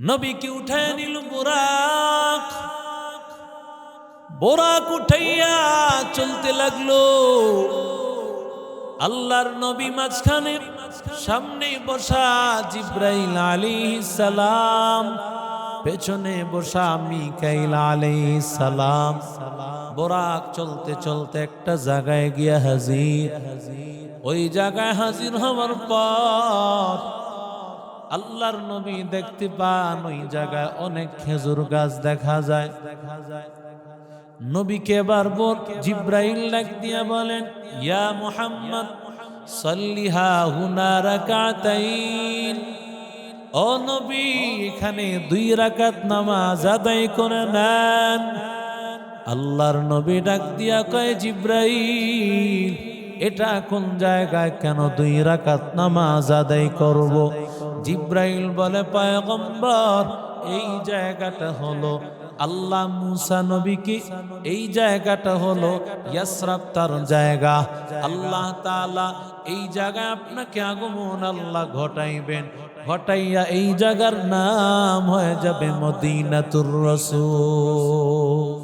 নবীকে উঠায় নিল বুরাক। বুরাক উঠাইয়া চলতে লাগলো। আল্লাহর নবী মাঝখানে, সামনে বসা জিব্রাইল আলাইহিস সালাম, পেছনে বসা মিকাইল আলাইহিস সালাম। বুরাক চলতে চলতে একটা জায়গায় গিয়া হাজির। ওই জায়গায় হাজির হওয়ার পর আল্লাহর নবী দেখতে পান ওই জায়গায় অনেক খেজুর গাছ দেখা যায়। নবীকে বারবার জিব্রাইল ডাক দিয়া বলেন, ইয়া মুহাম্মদ সাল্লিহা হুনা রাকাতাইন। ও নবী, এখানে 2 রাকাত নামাজ আদায় করে নেন। আল্লাহর নবী ডাক দিয়া কয়, জিব্রাইল, এটা কোন জায়গায়, কেন 2 রাকাত নামাজ আদায় করব? জিব্রাইল বলে, পয়গম্বর, এই জায়গাটা হলো আল্লাহ মুসা নবীকে, এই জায়গাটা হলো ইয়াসরাব তার জায়গা। আল্লাহ তাআলা এই জায়গায় আপনাকে আগমন আল্লাহ ঘটাইবেন, ঘটাইয়া এই জায়গার নাম হয়ে যাবে মদিনাতুর রাসূল।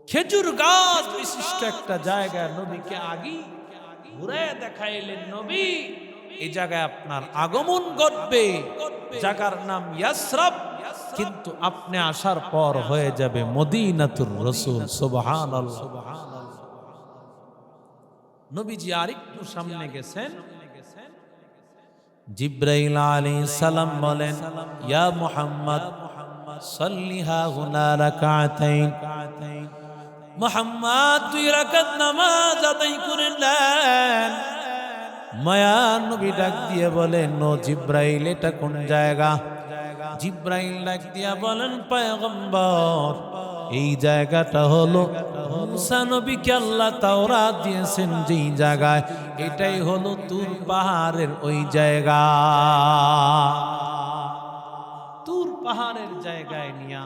খেজুর গাছ বিশিষ্ট একটা জায়গা নবীকে আগে ঘুরে দেখাইলেন, নবী এই জায়গায় আপনার আগমন ঘটবে, জায়গার নাম ইয়াসরাব, কিন্তু আপনি আসার পর হয়ে যাবে মদিনাতুর রাসূল। সুবহানাল্লাহ। নবীজি আরেকটু সামনে গেছেন। জিব্রাইল আলাইহিস সালাম বলেন, ইয়া মুহাম্মদ সাল্লিহা হুনা রাকাতাইন। মুহাম্মদ 2 রাকাত নামাজ আদায় করে নেন। মায়া নবী ডাক দিয়ে বলেন, নো জিব্রাইল, এটা কোন জায়গা? জিব্রাইল ডাক দিয়া বলেন, পয়গম্বর, এই জায়গাটা হলো মুসা নবীকে আল্লাহ তাওরাত দিয়েছেন যেই জায়গায়, এটাই হলো তুর পাহাড়ের ওই জায়গা। তুর পাহাড়ের জায়গায় নিয়া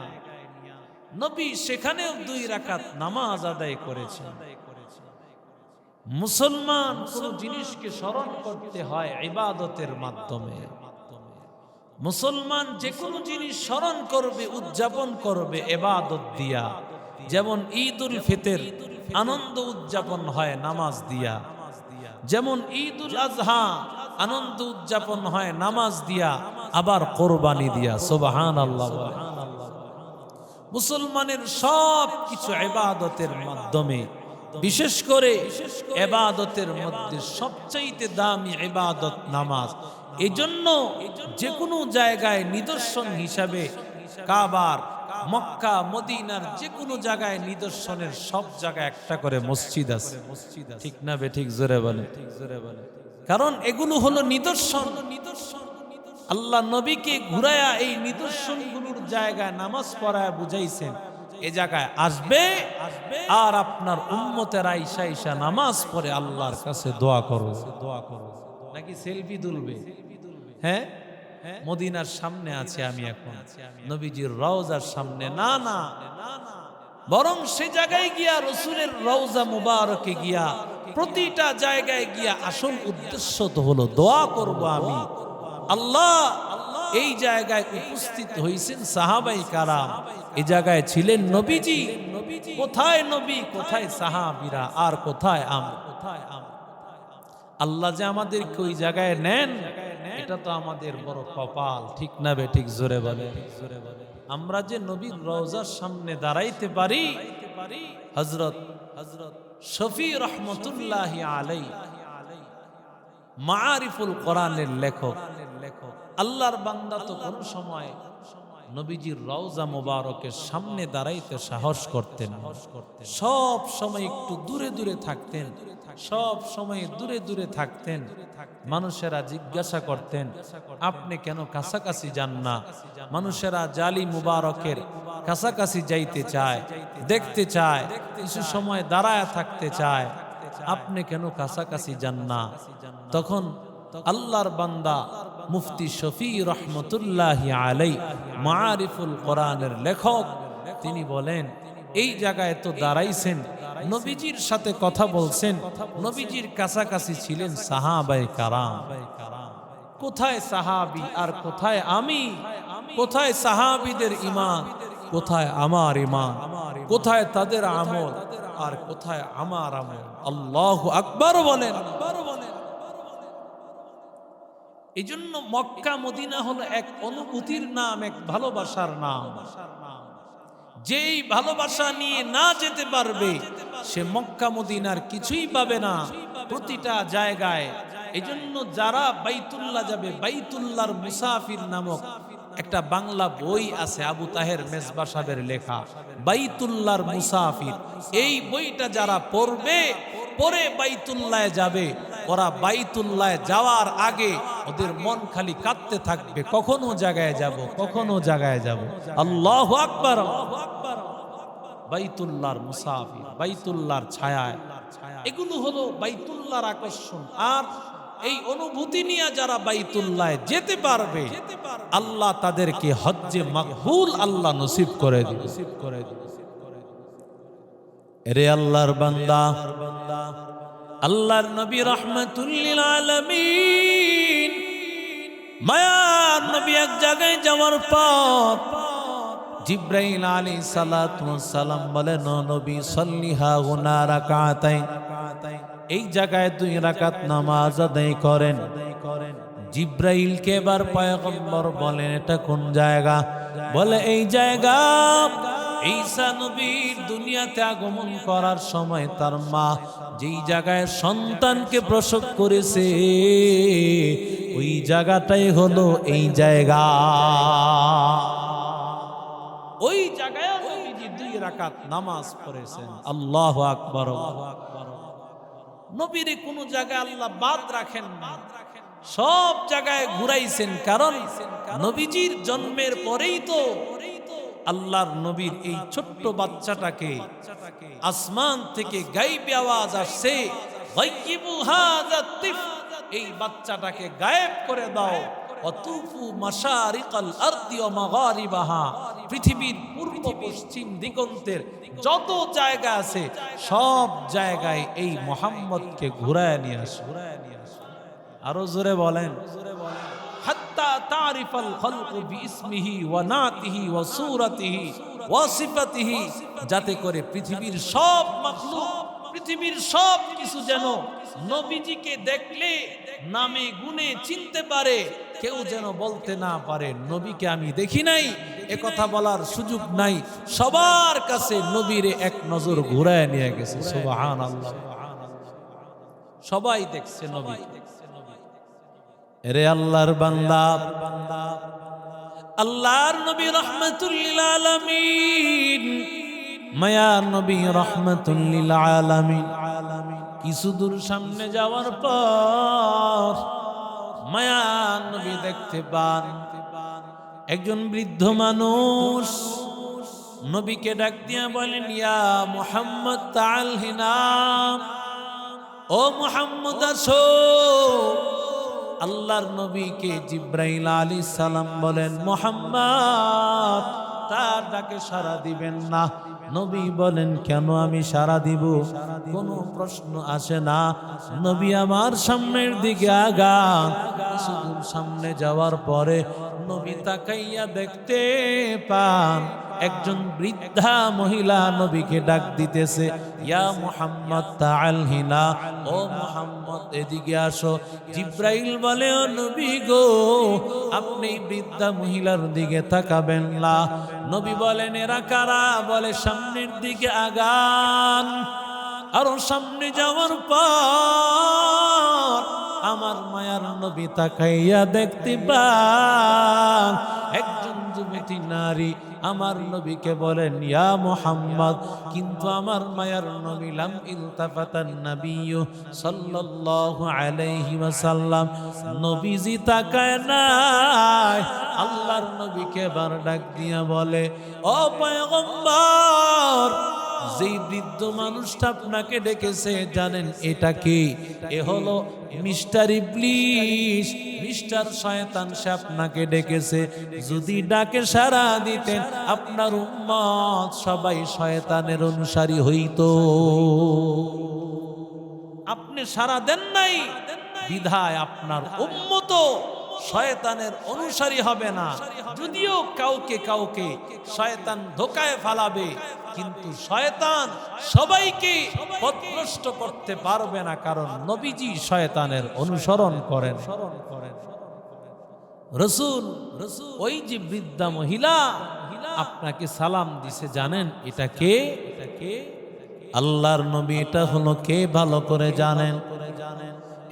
নবী সেখানেও 2 রাকাত নামাজ আদায় করেছেন। মুসলমান কোন জিনিসকে স্মরণ করতে হয় ইবাদতের মাধ্যমে। মুসলমান যে কোনো জিনিস স্মরণ করবে, উদযাপন করবে ইবাদত দিয়া। যেমন ঈদুল ফিতর আনন্দ উদযাপন হয় নামাজ দিয়া, যেমন ঈদুল আজহা আনন্দ উদযাপন হয় নামাজ দিয়া, আবার কোরবানি দিয়া। সুবহানাল্লাহ। মুসলমানের সব কিছু ইবাদতের মাধ্যমে, বিশেষ করে ইবাদতের মধ্যে সবচাইতে দামি ইবাদত নামাজ। এজন্য যে কোনো জায়গায় নিদর্শন হিসাবে কাবার, মক্কা, মদিনার যে কোনো জায়গায় নিদর্শনের সব জায়গায় একটা করে মসজিদ আছে। ঠিক না বে ঠিক? জোরে বলে। কারণ এগুলো হলো নিদর্শন। আল্লাহ নবীকে ঘুরায়া এই নিদর্শনগুলোর জায়গায় নামাজ পড়ায় বুঝাইছেন, এ জায়গায় আসবে আর আপনার উম্মতেরা ঈশা ঈশা নামাজ পড়ে আল্লাহর কাছে দোয়া করো। নাকি সেলফি তুলবে? হ্যাঁ, মদিনার সামনে আছে আমি এখন, নবীজির রওজার সামনে না, না, বরং সে জায়গায় গিয়া রসুলের রওজা মুবারকে গিয়া, প্রতিটা জায়গায় গিয়া আসল উদ্দেশ্য তো হলো দোয়া করব আমি। আল্লাহ এই জায়গায় উপস্থিত হয়েছেন সাহাবাই কারাম, এই জায়গায় ছিলেন নবীজি। কোথায় নবী, কোথায় সাহাবীরা, আর কোথায় আল্লাহ যে আমাদেরকে ওই জায়গায় নেন, এটা তো আমাদের বড় কপাল। ঠিক না বে ঠিক? জোরে বলে। আমরা যে নবীর রওজার সামনে দাঁড়াইতে পারি। হযরত শফি রহমতুল্লাহি আলাইহি, মাআরিফুল কোরআনের লেখক, আল্লাহর বান্দা তো কোন সময় নবীজির রওজা মুবারকের সামনে দাঁড়াইতে সাহস করতেন, সব সময় একটু দূরে দূরে থাকতেন, সব সময় দূরে দূরে থাকতেন। মানুষেরা জিজ্ঞাসা করতেন, আপনি কেন কাছাকাছি যান না? মানুষেরা জালি মুবারকের কাছাকাছি যাইতে চায়, দেখতে চায়, কিছু সময় দাঁড়ায় থাকতে চায়, আপনি কেন কাছাকাছি যান না? তখন আল্লাহর বান্দা মুফতি শফি রহমতুল্লাহি আলাইহি, মাআরিফুল কোরআনের লেখক, তিনি বলেন, এই জায়গায় তো দাঁড়াইছেন, নবীজির সাথে কথা বলছেন, নবীজির কাছাকাছি ছিলেন সাহাবায়ে কারাম। কোথায় সাহাবী আর কোথায় আমি? কোথায় সাহাবীদের ঈমান, কোথায় আমার ঈমান? কোথায় তাদের আমল আর কোথায় আমার আমল? আল্লাহু আকবার বলেন। এজন্য মক্কা মদিনা হলো এক অনুভূতির নাম, এক ভালোবাসার নাম। যেই ভালোবাসা নিয়ে না যেতে পারবে সে মক্কা মদিনার কিছুই পাবে না। প্রতিটা জায়গায় এজন্য যারা বাইতুল্লাহ যাবে, বাইতুল্লাহর মুসাফির নামক একটা বাংলা বই আছে, আবু তাহের মেজবা সাহেবের লেখা, বাইতুল্লাহর মুসাফির। এই বইটা যারা পড়বে, পরে বাইতুল্লাহ যাবে, ওরা বাইতুল্লাহ যাওয়ার আগে ওদের মন খালি কাঁদতে থাকবে, কখনো জায়গায় যাব, কখনো জায়গায় যাব। আল্লাহু আকবার। বাইতুল্লাহর মুসাফির, বাইতুল্লাহর ছায়ায়, এগুলো হলো বাইতুল্লাহর আকর্ষণ। আর এই অনুভূতি নিয়ে যারা বাইতুল্লাহ যেতে পারবে, আল্লাহ তাদেরকে হজ্জে মাকবুল আল্লাহ নসিব করে দিবে। রে আল্লাহর বান্দা, আল্লাহর নবী রাহমাতুল লিল আলামিন, মায়ার নবী এক জায়গায় যাওয়ার পর জিব্রাইল আলাইহিস সালাতু ওয়াস সালাম বলেন, ও নবী সাল্লিহা গুনা রাকাতাইন, এই জায়গায় 2 রাকাত নামাজ আদায় করেন। জিব্রাইলকে এবার পয়গম্বর বলেন, এটা কোন জায়গা? বলে এই জায়গা ঈসা নবীর দুনিয়াতে আগমন করার সময় তার মা যেই জায়গায় সন্তানকে প্রসব করেছে, ওই জায়গাটাই হলো এই জায়গা। ওই জায়গায় নবীজি 2 রাকাত নামাজ পড়েছেন। আল্লাহু আকবার। নবীর কোন জায়গায় আল্লাহ বাদ রাখেন না, সব জায়গায় ঘুরাইছেন। কারণ নবীজির জন্মের পরেই তো আল্লাহর নবীর এই ছোট্ট বাচ্চাটাকে আসমান থেকে গায়েবী আওয়াজ আসছে, গায়িবু হাযা তিফ, এই বাচ্চাটাকে গায়েব করে দাও। অতুফু মাশারিকাল আরদি ওয়া মাগারিবাহা, পৃথিবীর পূর্ব পশ্চিম দিগন্তের যত জায়গা আছে সব জায়গায় এই মুহাম্মদকে ঘুরায় নিয়ে আসো। আরো জোরে বলেন, হাত্তা তারিফাল খালকু বিইসমিহি ওয়া নাতিহি ওয়া সূরাতিহি ওয়া সিফাতিহি, যাতে করে পৃথিবীর সব মাখলুক, পৃথিবীর সব কিছু যেন নবীজিকে দেখলে নামে গুণে চিনতে পারে, কেউ যেন বলতে না পারে নবীকে আমি দেখি নাই, এ কথা বলার সুযোগ নাই। সবার কাছে নবীরে এক নজর ঘুরায় নিয়ে গেছে। সুবহানাল্লাহ, সবাই দেখছে নবী। রে আল্লাহর বান্দা, আল্লাহর নবী রাহমাতুল লিল আলামিন, মায়ার নবী রাহমাতুল লিল আলামিন, কিছু দূর সামনে যাওয়ার পর মায়ার নবী দেখতে পান একজন বৃদ্ধ মানুষ নবীকে ডাক দিয়া বলেন, ইয়া মুহাম্মদ তাআল হিনা, ও মুহাম্মদ আসো। আল্লাহর নবীকে জিব্রাইল আলাইহিস সালাম বলেন, মুহাম্মদ তার ডাকে সাড়া দিবেন না। নবী বলেন, কেন আমি সাড়া দিব? কোনো প্রশ্ন আসে না। নবী আমার সামনের দিকে আগান। কিছুদূর সামনে যাওয়ার পরে নবী তাকাইয়া দেখতে পান একজন বৃদ্ধা মহিলা নবীকে ডাক দিতেছে, ইয়া মুহাম্মদ তাআল হিনা, ও মুহাম্মদ এদিকে আসো। জিব্রাইল বলে, ও নবী গো, আপনি বৃদ্ধা মহিলার দিকে তাকাবেন না। নবী বলেন, এরা কারা? বলে, সামনের দিকে আগান। আরো সামনে যাওয়ার পর আমার মায়ার নবী তাকাইয়া দেখতে পান একজন যুবতী নারী আমার নবীকে বলেন, ইয়া মুহাম্মদ। কিন্তু আমার মায়ার নবী লাম ইলতাফাতান নবিয়্যু সাল্লাল্লাহু আলাইহি ওয়াসাল্লাম, নবীজি তাকায় নাই। আল্লাহর নবীকে বার ডাক দিয়া বলে, ও পয়গম্বর, যেই বৃদ্ধ মানুষটা আপনাকে ডেকেছে জানেন এটা কি? এ হলো মিস্টার ইবলিস, মিস্টার শয়তান। সে আপনাকে ডেকেছে। যদি ডাকে সাড়া দিতেন আপনার উম্মত সবাই শয়তানের অনুসারী হইতো। আপনি সাড়া দেন নাই বিধায় আপনার উম্মত শয়তানের অনুসারী হবে না। যদিও কাউকে কাউকে শয়তান ধোকায় ফালাবে, কিন্তু শয়তান সবাইকে পথভ্রষ্ট করতে পারবে না, কারণ নবীজি শয়তানের অনুসরণ করেন। রাসূল ওই যে বৃদ্ধা মহিলা আপনাকে সালাম দিছে, জানেন এটা কে? আল্লাহর নবী। এটা হলো কে ভালো করে জানেন?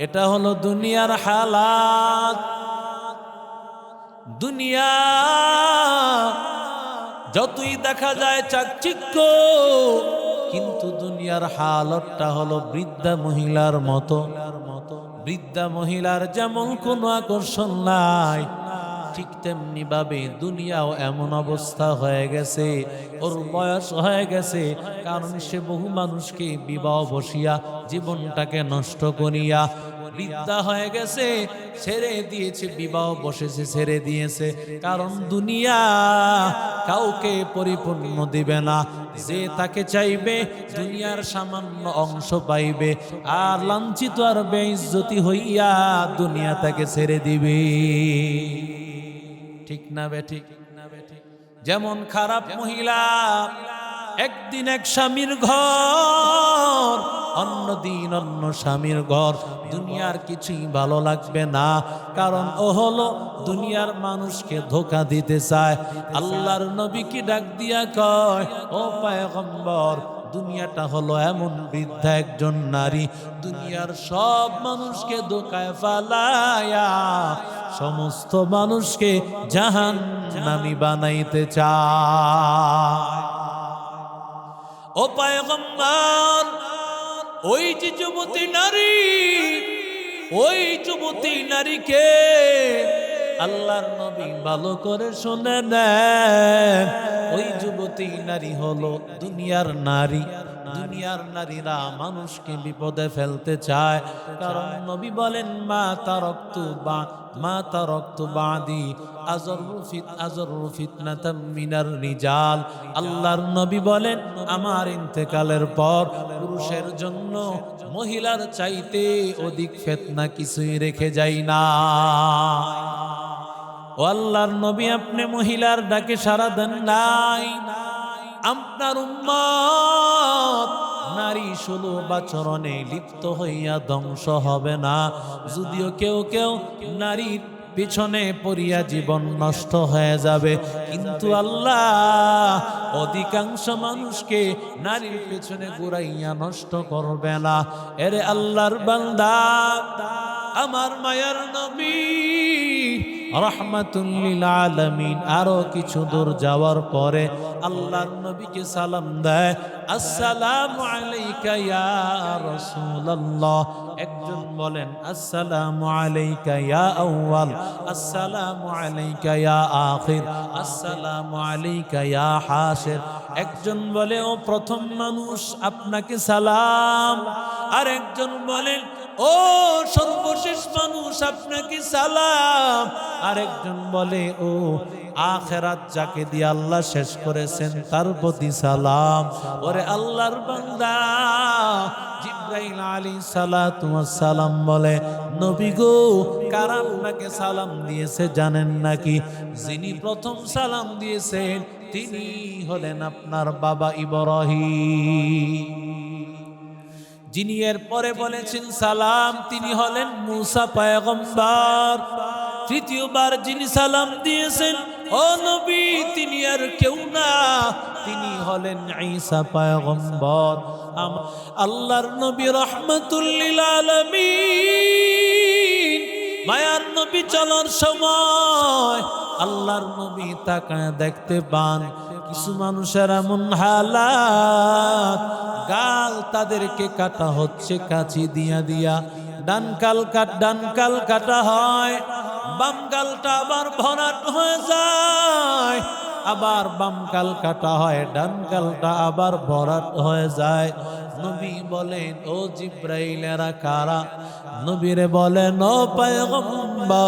এটা হলো দুনিয়ার হালাত। দুনিয়া যতই দেখা যায় চাকচিক্য, কিন্তু দুনিয়ার হালতটা হলো বৃদ্ধা মহিলার মতো। বৃদ্ধা মহিলার যেমন কোনো আকর্ষণ নাই, ঠিক তেমনি ভাবে দুনিয়াও এমন অবস্থা হয়ে গেছে, ওর বয়স হয়ে গেছে, কারণ সে বহু মানুষকে বিবাহ বসিয়া জীবনটাকে নষ্ট করিয়া বৃদ্ধা হয়ে গেছে, ছেড়ে দিয়েছে, বিবাহ বসেছে ছেড়ে দিয়েছে, কারণ দুনিয়া কাউকে পরিপূর্ণ দিবে না। যে তাকে চাইবে দুনিয়ার সামান্য অংশ পাইবে, আর লাঞ্ছিত আর বেইজ্জতি হইয়া দুনিয়া তাকে ছেড়ে দিবে। ঠিক না বেঠিক? যেমন খারাপ মহিলা একদিন এক স্বামীর ঘর, অন্যদিন অন্য স্বামীর ঘর, দুনিয়ার কিছুই ভালো লাগবে না, কারণ ও হলো দুনিয়ার মানুষকে ধোঁকা দিতে চায়। আল্লাহর নবী কি ডাক দিয়া কয়, ও পয়গম্বর, দুনিয়াটা হলো এমন বৃদ্ধা একজন নারী, দুনিয়ার সব মানুষকে ধোঁকায় ফালায়া সমস্ত মানুষকে জাহান্নামী বানাইতে চায়। ও পয়গম্বর, ওই যে যুবতী নারী, ওই যুবতী নারীকে আল্লাহর নবী ভালো করে শুনে নেন, ওই যুবতী নারী হলো দুনিয়ার নারী। দুনিয়ার নারীরা মানুষকে বিপদে ফেলতে চায়, কারণ নবী বলেন মা তারাকতু বাদি আযরু ফিতনাতাম মিনার রিজাল। আল্লাহর নবী বলেন আমার ইন্তেকালের পর পুরুষের জন্য মহিলার চাইতে অধিক ফিতনা কিছুই রেখে যাই না। ও আল্লাহর নবী, আপনি মহিলার ডাকে সাড়া দেন নাই। আপনার উম্মত নারী সুলভ আচরণে লিপ্ত হইয়া ধ্বংস হবে না। যদিও কেউ কেউ নারীর পিছনে পড়িয়া জীবন নষ্ট হয়ে যাবে, কিন্তু আল্লাহ অধিকাংশ মানুষকে নারীর পেছনে ঘুরাইয়া নষ্ট করবে না। এরে আল্লাহর বান্দা, আমার মায়ার নবী রাহমাতুল লিল আলামিন আরো কিছু দূর যাওয়ার পরে আল্লাহর নবীকে সালাম দেয়, আসসালামু আলাইকা ইয়া রাসূলুল্লাহ। একজন বলেন আসসালামু আলাইকা ইয়া আউয়াল, আসসালামু আলাইকা ইয়া আখির, আসসালামু আলাইকা ইয়া হাসির। একজন বলে ও প্রথম মানুষ, আপনাকে সালাম। আর একজন বলেন ও সর্বশেষ মানুষ, আপনাকে সালাম। আরেকজন বলে ও আখিরাত যাকে দিয়ে আল্লাহ শেষ করেছেন তার প্রতি সালাম। ওরে আল্লাহর বান্দা, জিবরাইল আলাইহিস সালাতু ওয়াস সালাম বলে, নবী গো, কারা আপনাকে সালাম দিয়েছে জানেন নাকি? যিনি প্রথম সালাম দিয়েছেন তিনি হলেন আপনার বাবা ইব্রাহিম। যিনি এর পরে বলেছেন সালাম তিনি হলেন মুসা পয়গম্বর। তৃতীয়বার যিনি সালাম দিয়েছেন ও নবী তিনি আর কেউ না, তিনি হলেন ঈসা পয়গম্বর। আল্লাহর নবী রাহমাতুল লিল আলামিন মায়ার নবী চলার সময় আল্লাহর নবী তাকায় দেখতে পান কিছু মানুষের এমন হালাত, গাল তাদেরকে কাটা হচ্ছে কাঁচি দিয়া দিয়া। ডান গাল কাটা হয়, বাম গালটা আবার ভরাট হয়ে যায়, আবার বাম গাল কাটা হয়, ডান গালটা আবার ভরাট হয়ে যায়। নবী বলেন ও জিবরাইল এরা কারা? নবীরে বলেন ও পয়গম্বর,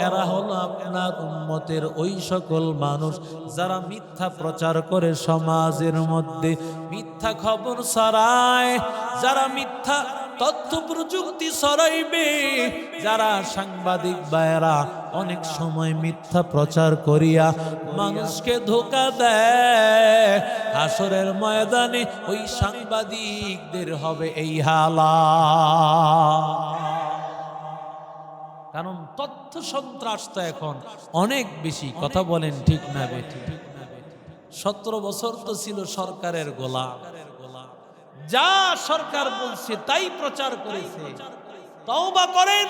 এরা হলো আপনার উম্মতের ওই সকল মানুষ যারা মিথ্যা প্রচার করে, সমাজের মধ্যে মিথ্যা খবর ছড়ায়, যারা মিথ্যা তথ্য প্রযুক্তি ছড়াইবে, যারা সাংবাদিক ভাইয়েরা অনেক সময় মিথ্যা প্রচার করিয়া মানুষকে ধোঁকা দেয়, হাসরের ময়দানে ওই সাংবাদিকদের হবে এই হালাত। কারণ তথ্য সন্ত্রাস তো এখন অনেক বেশি, কথা বলেন ঠিক না বেঠিক? 17 বছর তো ছিল সরকারের গোলাম, যা সরকার বলছে তাই প্রচার করেছে। তওবা করেন,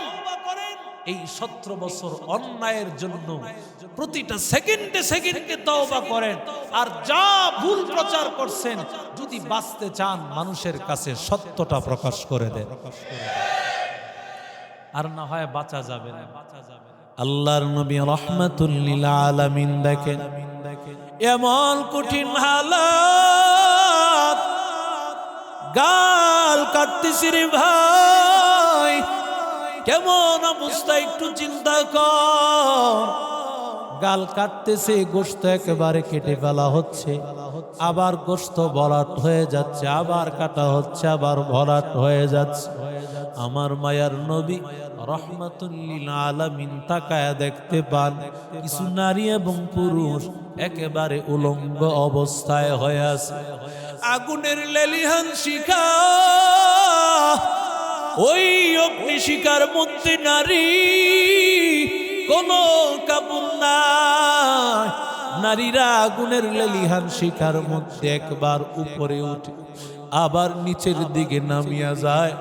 এই 17 বছর অন্যায়ের জন্য প্রতিটা সেকেন্ডে সেকেন্ডে তওবা করেন, আর যা ভুল প্রচার করছেন যদি বাঁচতে চান মানুষের কাছে সত্যটা প্রকাশ করে দেন, আর না হয় বাঁচা যাবে না। আল্লাহর নবী রাহমাতুল লিল আলামিন দেখেন এমন কঠিন হালাত, গাল কাটতেছি রে ভাই, কেমন অবস্থা একটু চিন্তা কর। গাল কাটতেছে, গোশত একেবারে কেটে ফেলা হচ্ছে, আবার গোশত ভরাট হয়ে যাচ্ছে, আবার কাটা হচ্ছে, আবার ভরাট হয়ে যাচ্ছে। আমার মায়ার নবী রাহমাতুল লিল আলামিন তাকায়া দেখতে পান কিছু নারী এবং পুরুষ একেবারে উলঙ্গ অবস্থায় হয়ে আছে। আগুনের লেলিহান শিখা, ওই অগ্নি শিখার মধ্যে নারী, কোন কাপড় নাই। নারীরা আগুনের লেলিহান শিখার মধ্যে একবার উপরে উঠে আবার নিচের দিকে নামিয়া যায়,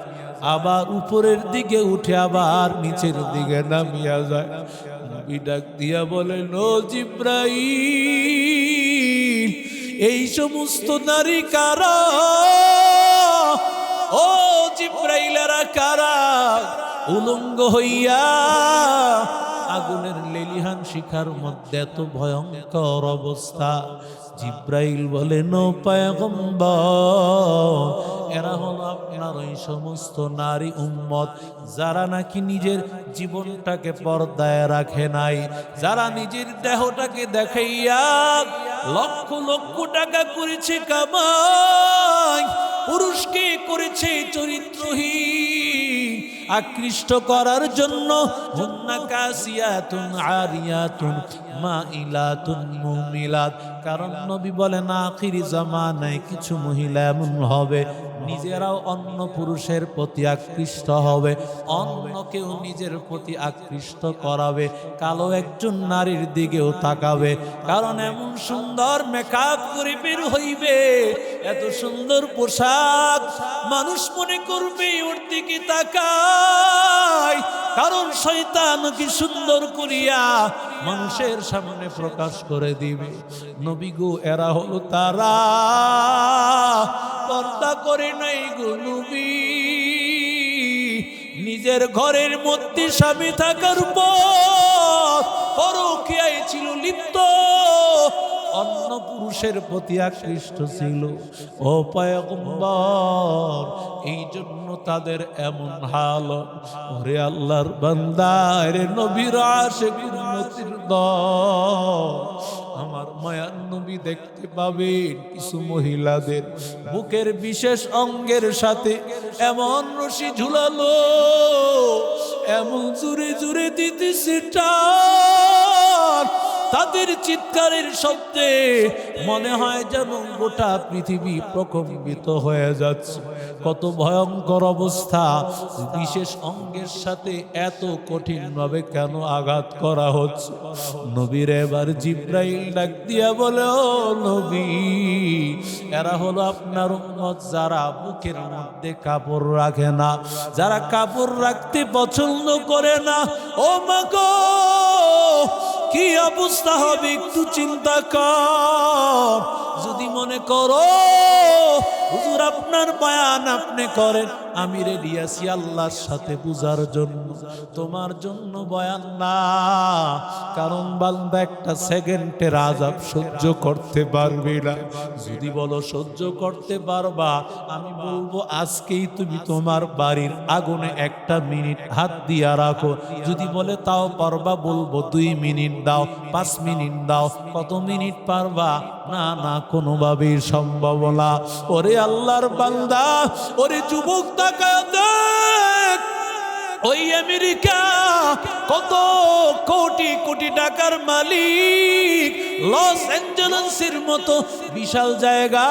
আবার উপরের দিকে উঠে আবার নিচের দিকে নামিয়া যায়। নবী ডাক দিয়া বলেন, ও জিব্রাইল, এই সমস্ত নারী কারা? ও জিব্রাইলেরা কারা উলঙ্গ হইয়া আগুনের লেলিহান শিখার মধ্যে এত ভয়ঙ্কর অবস্থা? জিব্রাইল বলেন, ও পয়গম্বর, এরা হলো আপনার ওই সমস্ত নারী উম্মত যারা নাকি নিজের জীবনটাকে পর্দায় রাখে নাই, যারা নিজের দেহটাকে দেখাইয়া লক্ষ লক্ষ টাকা করেছে কামাই, পুরুষকে করেছে চরিত্রহীন, আকৃষ্ট করার জন্য। হুন্না কাসিয়াতুন আরিয়াতুন মাইলাতুন মুমিলাত। কারণ নবী বলেন আখিরি জামানায় কিছু মহিলা এমন হবে নিজেরাও অন্য পুরুষের প্রতি আকৃষ্ট হবে, অন্যকেও নিজের প্রতি আকৃষ্ট করাবে, কালো একজন নারীর দিকেও তাকাবে। কারণ এমন সুন্দর মেকআপ করে বের হইবে, এত সুন্দর পোশাক, মানুষ মনে করবে ওর দিকে তাকায়। কারণ শয়তান কি সুন্দর করিয়া মানুষের সামনে প্রকাশ করে দিবে। নবী গো, এরা হলো তারা, পর্দা করে নাই গো নবী। নিজের ঘরের মধ্যে স্বামী থাকার পর পরকীয়ায় ছিল লিপ্ত, অন্য পুরুষের প্রতি আকৃষ্ট ছিল। ও পয়গম্বর, এই জন্য তাদের এমন হাল। ওরে আল্লাহর বান্দা, রে নবীর আশিক উম্মতির দল, আমার মায়ার নবী দেখতে পাবেন কিছু মহিলাদের বুকের বিশেষ অঙ্গের সাথে এমন রশি ঝুলালো, এমন জুড়ে জুড়ে দিতেছে টান, তাদের চিৎকারের শব্দে মনে হয় যেন গোটা পৃথিবী প্রকম্পিত হয়ে যাচ্ছে। কত ভয়ঙ্কর অবস্থা! বিশেষ অঙ্গের সাথে এত কঠিন ভাবে কেন আঘাত করা হচ্ছে? নবীর এবার জিব্রাইল ডাক দিয়া বলে, ও নবী, এরা হলো আপনার উম্মত যারা বুকের মধ্যে কাপড় রাখে না, যারা কাপড় রাখতে পছন্দ করে না। ও মা গো, কি অবস্থা হবে একটু চিন্তা কর। যদি মনে করো হুজুর আপনার বয়ান আপনি করেন, আমি রেডি আছি আল্লাহর সাথে বুঝার জন্য, তোমার জন্য বয়ান না। কারণ বান্দা একটা সেকেন্ডের আযাব সহ্য করতে পারবে না। যদি বলো সহ্য করতে পারবা, আমি বলবো আজকেই তুমি তোমার বাড়ির আগুনে 1 মিনিট হাত দিয়া রাখো। যদি বলে তাও পারবা, বলবো 2 মিনিট দাও, 5 মিনিট দাও। কত মিনিট পারবা? না না, কোনোভাবেই সম্ভব না। ওরে আল্লাহর বান্দা, ওরে যুবক তাকায় দেখ ওই আমেরিকা কত কোটি কোটি টাকার মালিক, লস অ্যাঞ্জেলেসের মতো বিশাল জায়গা,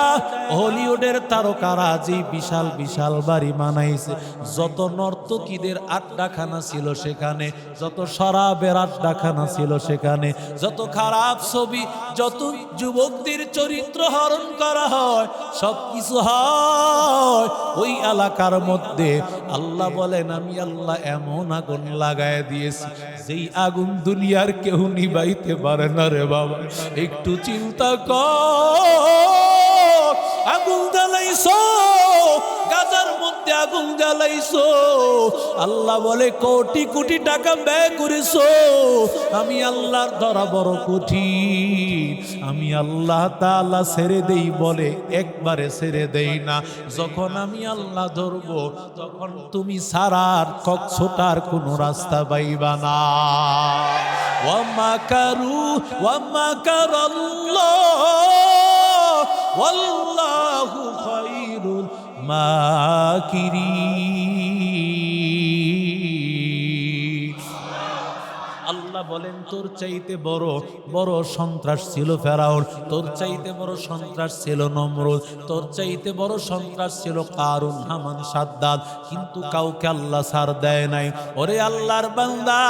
হলিউডের তারকারা যে বিশাল বিশাল বাড়ি বানাইছে, যত নর্তকীদের আড্ডাখানা ছিল সেখানে, যত শরাবের আড্ডাখানা ছিল সেখানে, যত খারাপ ছবি, যত যুবকদের চরিত্র হরণ করা হয়, সব কিছু হয় ওই এলাকার মধ্যে। আল্লাহ বলেন আমি আল্লাহ এমন আগুন লাগায় দিয়েছি যেই আগুন দুনিয়ার কেউ নিভাইতে পারে না রে বাবা। একটু চিন্তা কর, আগুন জ্বালাইছো, গাজার মধ্যে আগুন জ্বালাইছো, আল্লাহ বলে কোটি কোটি টাকা ব্যয় করেছো, আমি আল্লাহর ধরা বড় কঠিন, আমি আল্লাহ তাআলা ছেড়ে দেই বলে একবারে ছেড়ে দেই না, যখন আমি আল্লাহ ধরবো তখন তুমি ছাড়ার ছোটার কোনো রাস্তা পাইবা না। ওয়ামাকারু ওয়ামাকারাল্লাহ ওয়াল্লাহু খায়রুল মাকিরিন। আল্লাহ বলেন তোর চাইতে বড় বড় সন্ত্রাস ছিল ফেরাউন, তোর চাইতে বড় সন্ত্রাস ছিল নমরুদ, তোর চাইতে বড় সন্ত্রাস ছিল কারুন, হামান, সাদ্দাত, কিন্তু কাউকে আল্লাহ ছাড় দেয় নাই। ওরে আল্লাহর বান্দা,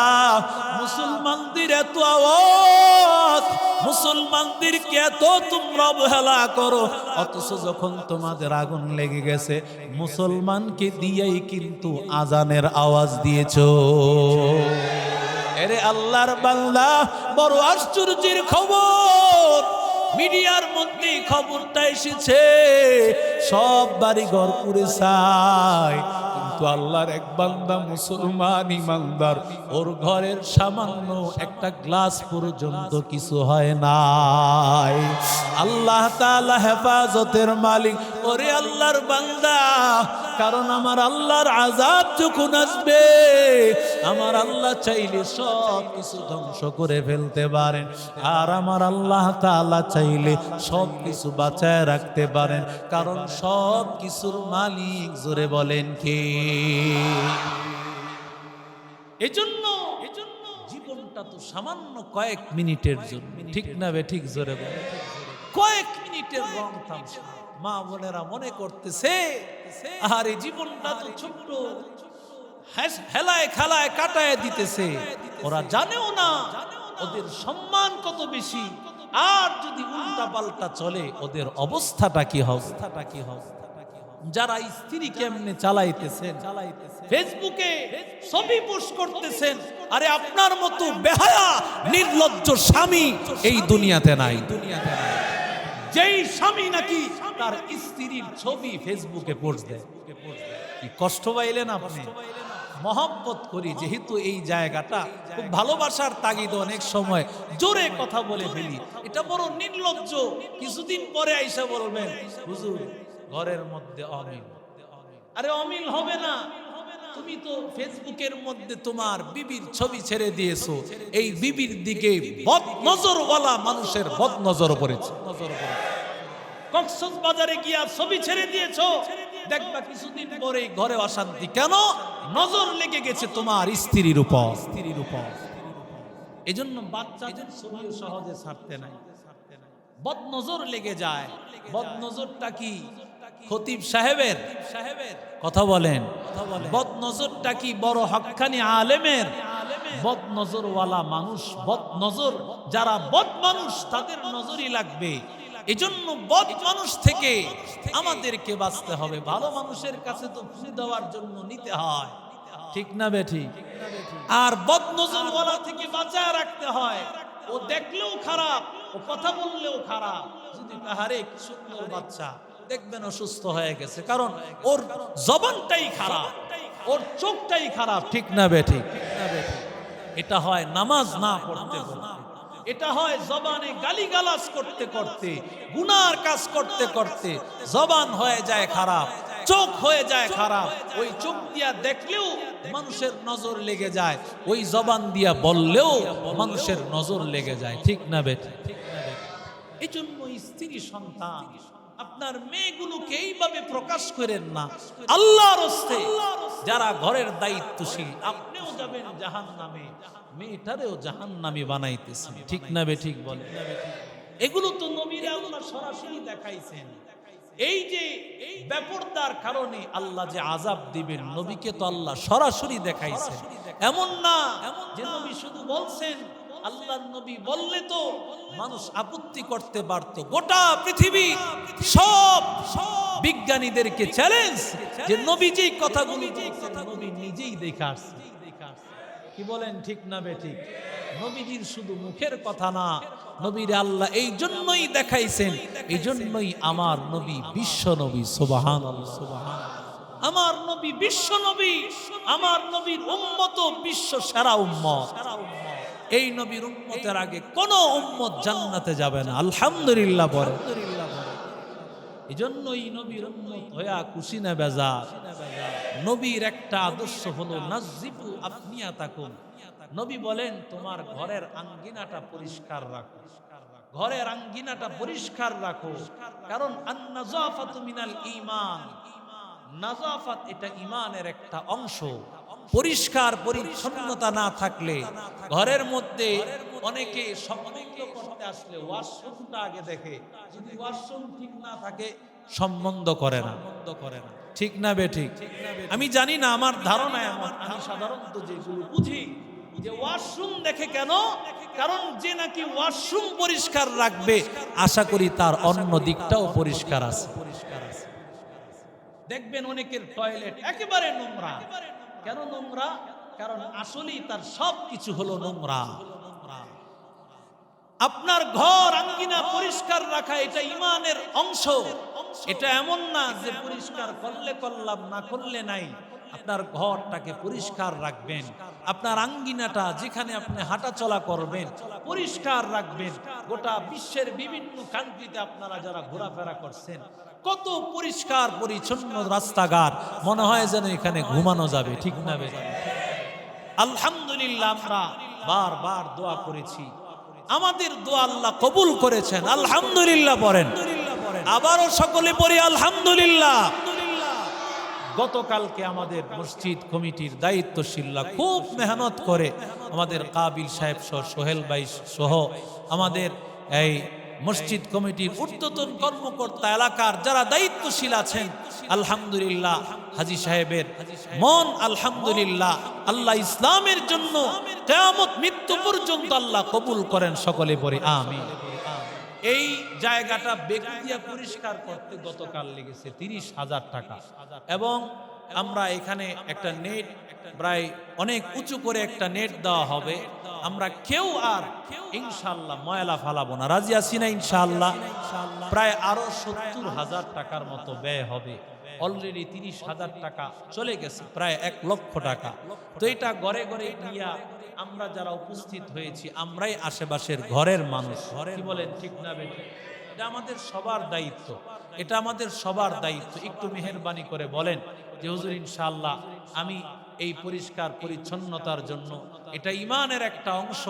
মুসলমানদের এত আওয়াজ, মুসলমানদেরকে এত তোমরা অবহেলা করো, অথচ যখন তোমাদের আগুন লেগে গেছে মুসলমানকে দিয়েই কিন্তু আজানের আওয়াজ দিয়েছো। এরে আল্লাহর বান্দা, বড় আশ্চর্যের খবর, মিডিয়ার মধ্যে খবরটা এসেছে, সব বাড়ি ঘর পুড়ে ছাই, কিন্তু আল্লাহর এক বান্দা মুসলমান ইমানদার, ওর ঘরের সামান্য একটা গ্লাস পর্যন্ত কিছু হয় নাই। আল্লাহ তাআলা হেফাজতের মালিক। ওরে আল্লাহর বান্দা, কারণ আমার আল্লাহর আযাব যখন আসবে, আমার আল্লাহ চাইলে সব কিছু ধ্বংস করে ফেলতে পারেন, আর আমার আল্লাহ তাআলা চাইলে সব কিছু বাঁচায় রাখতে পারেন, কারণ সব কিছুর মালিক। জোরে বলেন কে? এজন্য জীবনটা তো সামান্য কয়েক মিনিটের জন্য, ঠিক না বে ঠিক? জোরে বলেন, কয়েক মিনিটের রং তামসা। মা বোনেরা মনে করতেছে আর এই জীবনটা তো ছোট্ট, হেলায় খেলায় কাটায় দিতেছে, ওরা জানেও না ওদের সম্মান কত বেশি, আর যদি উল্টা পাল্টা চলে ওদের অবস্থাটা কি হবে। যারা স্ত্রী কেমনে চালাইতেছেন, ফেসবুকে ছবি পোস্ট করতেছেন, আরে আপনার মতো বেহায়া নির্লজ্জ স্বামী এই দুনিয়াতে নাই। যেই স্বামী নাকি তার স্ত্রীর ছবি ফেসবুকে পোস্ট দেয়, কি কষ্ট পাইলেন আপনি? মহব্বত করি যেহেতু এই জায়গাটা, খুব ভালোবাসার তাগিদে অনেক সময় জোরে কথা বলে ফেলি, এটা বড় নির্লজ্জ। কিছুদিন পরে আইসা বলবেন হুজুর ঘরের মধ্যে অমিল। আরে অমিল হবে না, তুমি তো ফেসবুকের মধ্যে তোমার বিবির ছবি ছেড়ে দিয়েছো, এই বিবির দিকে বদ নজরওয়ালা মানুষের বদ নজর পড়েছে। কক্সবাজারে গিয়া ছবি ছেড়ে দিয়েছো, দেখবা কিছুদিন পরে ঘরে অশান্তি। কেন? নজর লেগে গেছে তোমার স্ত্রীর উপর। এজন্য বাচ্চাদের ছবি সহজে ছাড়তে নাই, বদ নজর লেগে যায়। বদ নজরটা কি? খতিব সাহেবের কথা বলেন, বদ নজরটা কি বড় হক্কানি আলেমের? বদ নজরওয়ালা মানুষ, বদ নজর যারা বদ মানুষ তাদের নজরই লাগবে। এজন্য বদ মানুষ থেকে আমাদেরকে বাঁচতে হবে। ভালো মানুষের কাছে তো ফু দেওয়ার জন্য নিতে হয়, ঠিক না বেঠি? আর বদ নজরওয়ালা থেকে বাঁচায় রাখতে হয়। ও দেখলেও খারাপ, ও কথা বললেও খারাপ। যদি কাহারে সুন্দর বাচ্চা দেখবেন অসুস্থ হয়ে গেছে, কারণ ওর জবানটাই খারাপ, ওর চোখটাই খারাপ, ঠিক না বেঠি? এটা হয় নামাজ না পড়তে পড়তে, এটা হয় জবানে গালিগালাজ করতে করতে, গুনার কাজ করতে করতে জবান হয়ে যায় খারাপ, চোখ হয়ে যায় খারাপ। ওই চোখ দিয়া দেখলেও মানুষের নজর লেগে যায়, ওই জবান দিয়া বললেও মানুষের নজর লেগে যায়, ঠিক না বেঠি? এই জন্য স্ত্রী সন্তান আপনার মেয়েগুলোকে এইভাবে প্রকাশ করেন না। আল্লাহর হস্তে যারা ঘরের দায়িত্বশীল, আপনিও যাবেন জাহান্নামে, মেয়েটারেও জাহান্নামী বানাইতেছেন। ঠিক না বে ঠিক বলে? এগুলো তো নবীর আল্লাহ সরাসরি দেখাইছেন। এই যে বেপরদার কারণে আল্লাহ যে আযাব দিবেন, নবীকে তো আল্লাহ সরাসরি দেখাইছেন। এমন না যে নবী শুধু বলছেন, আল্লাহর নবী বললে তো মানুষ আপত্তি করতে পারত। গোটা পৃথিবী সব বিজ্ঞানীদেরকে চ্যালেঞ্জ যে নবী যেই কথাগুলো বলছেন নবী নিজেই দেখে আসছেন। কি বলেন ঠিক না বে ঠিক? নবীজির শুধু মুখের কথা না, নবীর আল্লাহ এই জন্যই দেখাইছেন, এই জন্যই আমার নবী বিশ্ব নবী। সুবহানাল্লাহ, সুবহানাল্লাহ। আমার নবী বিশ্ব নবী, আমার নবীর উম্মত বিশ্ব সেরা উম্মত। এই নবীর উম্মতের আগে কোন উম্মত জান্নাতে যাবে না। আলহামদুলিল্লাহ বলে। এই জন্যই নবীর উম্মত হইয়া খুশি না বেজার। নবীর একটা আদর্শ হলো নাজিবু আফনিয়াতাকুম। নবী বলেন তোমার ঘরের আঙ্গিনাটা পরিষ্কার রাখো, ঘরের আঙ্গিনাটা পরিষ্কার রাখো। কারণ আন-নাযাফাতু মিনাল ঈমান, নাযাফাত এটা ঈমানের একটা অংশ। পরিষ্কার পরিচ্ছন্নতা না থাকলে ঘরের মধ্যে অনেকে সম্বন্ধ করতে আসলে ওয়াশরুমটা আগে দেখে, যদি ওয়াশরুম ঠিক না থাকে সম্বন্ধ করে না। ঠিক না বে ঠিক? আমি জানি না, আমার ধারণা এমন, আমি সাধারণত যেগুলো বুঝি যে ওয়াশরুম দেখে কেন, কারণ যে নাকি ওয়াশরুম পরিষ্কার রাখবে আশা করি তার অন্য দিকটাও পরিষ্কার আছে। দেখবেন অনেকের টয়লেট একেবারে নোংরা। কেন নোংরা? কারণ আসলেই তার সবকিছু হলো নোংরা। আপনার ঘর আঙ্গিনা পরিষ্কার রাখা এটা ঈমানের অংশ। এটা এমন না যে পরিষ্কার করলে করলাম, না করলে নাই। আপনার ঘরটাকে পরিষ্কার রাখবেন, আপনার আঙ্গিনাটা যেখানে আপনি হাঁটাচলা করবেন পরিষ্কার রাখবেন। গোটা বিশ্বের বিভিন্ন কান্ট্রিতে আপনারা যারা ঘোরাফেরা করছেন, কত পরিষ্কার পরিচ্ছন্ন রাস্তাঘাট, মনে হয় যেন এখানে ঘুমানো যাবে। ঠিক না বে? আলহামদুলিল্লাহ, আমরা বারবার দোয়া করেছি, আমাদের দোয়া আল্লাহ কবুল করেছেন। আলহামদুলিল্লাহ পড়েন, আবারও সকলে পড়ি আলহামদুলিল্লাহ। গতকালকে আমাদের মসজিদ কমিটির দায়িত্বশীলরা খুব মেহনত করে, আমাদের কাবিল সাহেব সহ, সোহেল ভাই সহ, আমাদের এই মসজিদ কমিটির ঊর্ধ্বতন কর্মকর্তা, এলাকার যারা দায়িত্বশীল আছেন, আলহামদুলিল্লাহ হাজী সাহেবের মন আলহামদুলিল্লাহ আল্লাহ ইসলামের জন্য কিয়ামত মৃত্যু পর্যন্ত আল্লাহ কবুল করেন। সকলে পড়ে আমিন। এই জায়গাটা বেগুদিয়া পরিষ্কার করতে গতকাল লেগেছে 30,000 টাকা, এবং আমরা এখানে একটা নেট প্রায় অনেক উঁচু করে একটা নেট দেওয়া হবে। আমরা কেউ আর ইনশাআল্লাহ ময়লা ফালাবো না। রাজি আছি না ইনশাআল্লাহ? প্রায় আরো 70,000 টাকার মতো ব্যয় হবে। অলরেডি 30,000 টাকা চলে গেছে, প্রায় 1 লক্ষ টাকা। তো এটা ঘরে ঘরে গিয়া আমরা যারা উপস্থিত হয়েছি, আমরাই আশেপাশের ঘরের মানুষ। কি বলেন ঠিক না বেঠিক? এটা আমাদের সবার দায়িত্ব, এটা আমাদের সবার দায়িত্ব। একটু মেহেরবানি করে বলেন যে হুজুর ইনশাআল্লাহ আমি এই পরিষ্কার পরিচ্ছন্নতার জন্য, এটা ঈমানের একটা অংশ,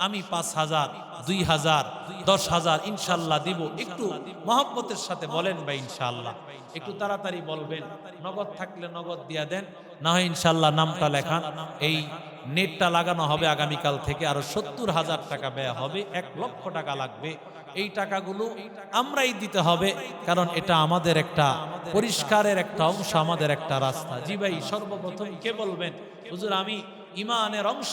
আমি 5,000, 2,000, 10,000 ইনশাআল্লাহ দিব। একটু মহব্বতের সাথে বলেন ভাই ইনশাআল্লাহ, একটু তাড়াতাড়ি বলবেন। নগদ থাকলে নগদ দিয়া দেন, না হয় ইনশাআল্লাহ নামটা লেখান। এই নেটটা লাগানো হবে আগামীকাল থেকে, আরো 70,000 টাকা ব্যয় হবে, 1 লক্ষ টাকা লাগবে। এই টাকাগুলো আমরাই দিতে হবে, কারণ এটা আমাদের একটা পরিষ্কারের একটা অংশ, আমাদের একটা রাস্তা। জি ভাই, সর্বপ্রথম কে বলবেন হুজুর আমি ঈমানের অংশ,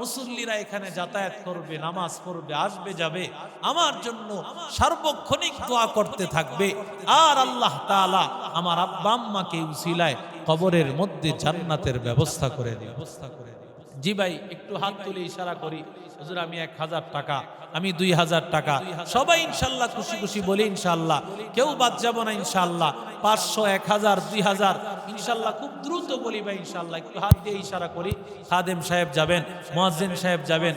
মুসল্লিরা এখানে যাতায়াত করবে, নামাজ পড়বে, আসবে যাবে, আমার জন্য সার্বক্ষণিক দোয়া করতে থাকবে, আর আল্লাহ তাআলা আমার আব্বা আম্মাকে উসিলায় কবরের মধ্যে জান্নাতের ব্যবস্থা করে দিবে। জি ভাই, একটু হাত তুলে ইশারা করি, হুজুর আমি 1,000 টাকা, আমি 2,000 টাকা, সবাই ইনশাআল্লাহ খুশি খুশি বলি ইনশাআল্লাহ, কেউ বাদ যাব না ইনশাআল্লাহ। 500, 1,000, 2,000 ইনশাআল্লাহ খুব দ্রুত বলি ভাই ইনশাআল্লাহ। একটু হাত দিয়ে ইশারা করি। খাদেম সাহেব যাবেন, মুয়াজ্জিন সাহেব যাবেন,